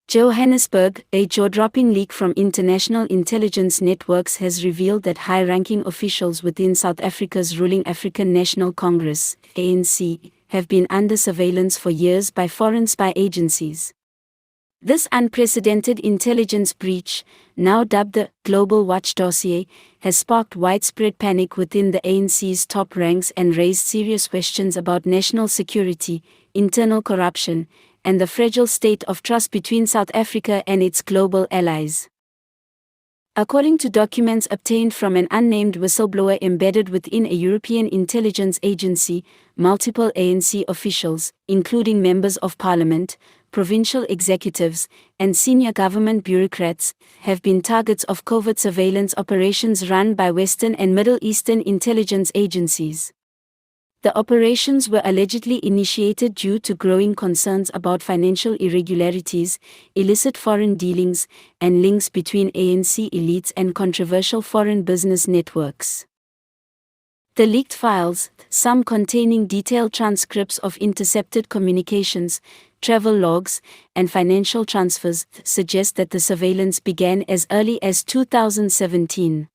Johannesburg, a jaw-dropping leak from international intelligence networks has revealed that high-ranking officials within South Africa's ruling African National Congress, ANC, have been under surveillance for years by foreign spy agencies. This unprecedented intelligence breach, now dubbed the Global Watch Dossier, has sparked widespread panic within the ANC's top ranks and raised serious questions about national security, internal corruption, and the fragile state of trust between South Africa and its global allies. According to documents obtained from an unnamed whistleblower embedded within a European intelligence agency, multiple ANC officials, including members of parliament, provincial executives, and senior government bureaucrats, have been targets of covert surveillance operations run by Western and Middle Eastern intelligence agencies. The operations were allegedly initiated due to growing concerns about financial irregularities, illicit foreign dealings, and links between ANC elites and controversial foreign business networks. The leaked files, some containing detailed transcripts of intercepted communications, travel logs, and financial transfers, suggest that the surveillance began as early as 2017.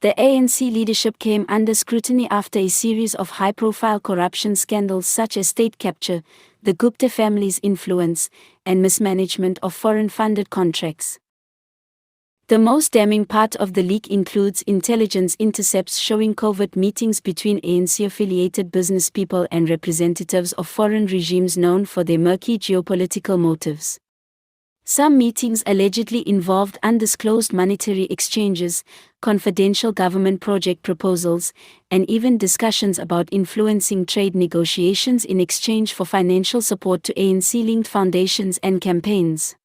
The ANC leadership came under scrutiny after a series of high-profile corruption scandals such as state capture, the Gupta family's influence, and mismanagement of foreign-funded contracts. The most damning part of the leak includes intelligence intercepts showing covert meetings between ANC-affiliated businesspeople and representatives of foreign regimes known for their murky geopolitical motives. Some meetings allegedly involved undisclosed monetary exchanges, confidential government project proposals, and even discussions about influencing trade negotiations in exchange for financial support to ANC-linked foundations and campaigns.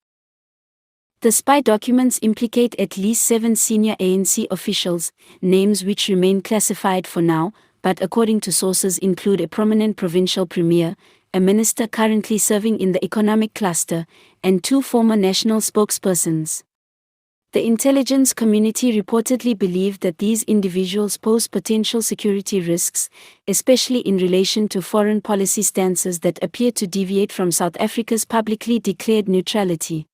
The spy documents implicate at least 7 senior ANC officials, names which remain classified for now, but according to sources include a prominent provincial premier, a minister currently serving in the economic cluster, and 2 former national spokespersons. The intelligence community reportedly believed that these individuals pose potential security risks, especially in relation to foreign policy stances that appear to deviate from South Africa's publicly declared neutrality.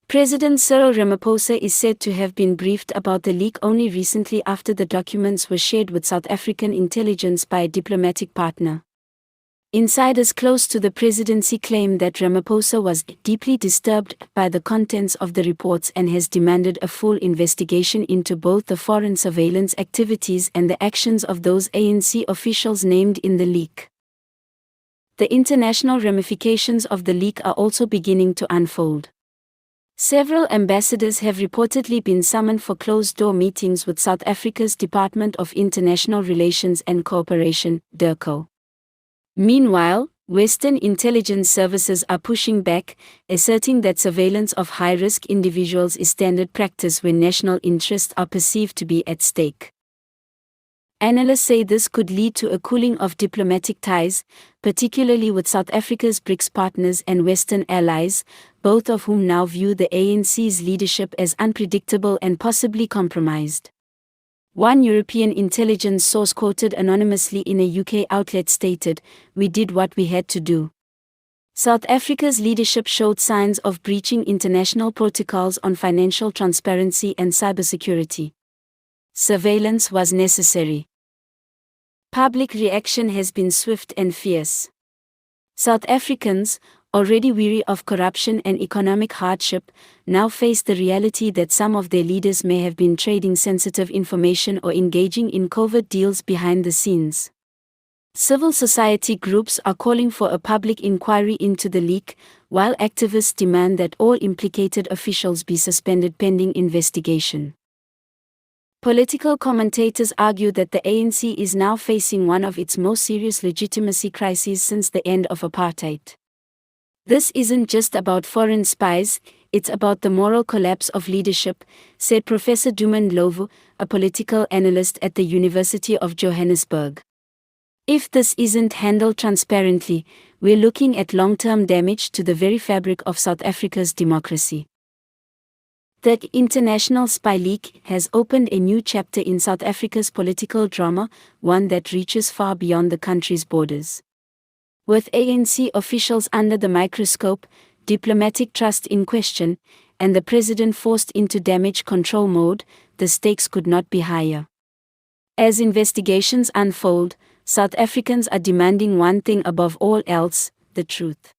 President Cyril Ramaphosa is said to have been briefed about the leak only recently after the documents were shared with South African intelligence by a diplomatic partner. Insiders close to the presidency claim that Ramaphosa was deeply disturbed by the contents of the reports and has demanded a full investigation into both the foreign surveillance activities and the actions of those ANC officials named in the leak. The international ramifications of the leak are also beginning to unfold. Several ambassadors have reportedly been summoned for closed-door meetings with South Africa's Department of International Relations and Cooperation, DIRCO. Meanwhile, Western intelligence services are pushing back, asserting that surveillance of high-risk individuals is standard practice when national interests are perceived to be at stake. Analysts say this could lead to a cooling of diplomatic ties, particularly with South Africa's BRICS partners and Western allies, both of whom now view the ANC's leadership as unpredictable and possibly compromised. One European intelligence source quoted anonymously in a UK outlet stated, "We did what we had to do." South Africa's leadership showed signs of breaching international protocols on financial transparency and cybersecurity. Surveillance was necessary. Public reaction has been swift and fierce. South Africans, already weary of corruption and economic hardship, now face the reality that some of their leaders may have been trading sensitive information or engaging in covert deals behind the scenes. Civil society groups are calling for a public inquiry into the leak, while activists demand that all implicated officials be suspended pending investigation. Political commentators argue that the ANC is now facing one of its most serious legitimacy crises since the end of apartheid. This isn't just about foreign spies, it's about the moral collapse of leadership, said Professor Duman Ndlovu, a political analyst at the University of Johannesburg. If this isn't handled transparently, we're looking at long-term damage to the very fabric of South Africa's democracy. The international spy leak has opened a new chapter in South Africa's political drama, one that reaches far beyond the country's borders. With ANC officials under the microscope, diplomatic trust in question, and the president forced into damage control mode, the stakes could not be higher. As investigations unfold, South Africans are demanding one thing above all else: the truth.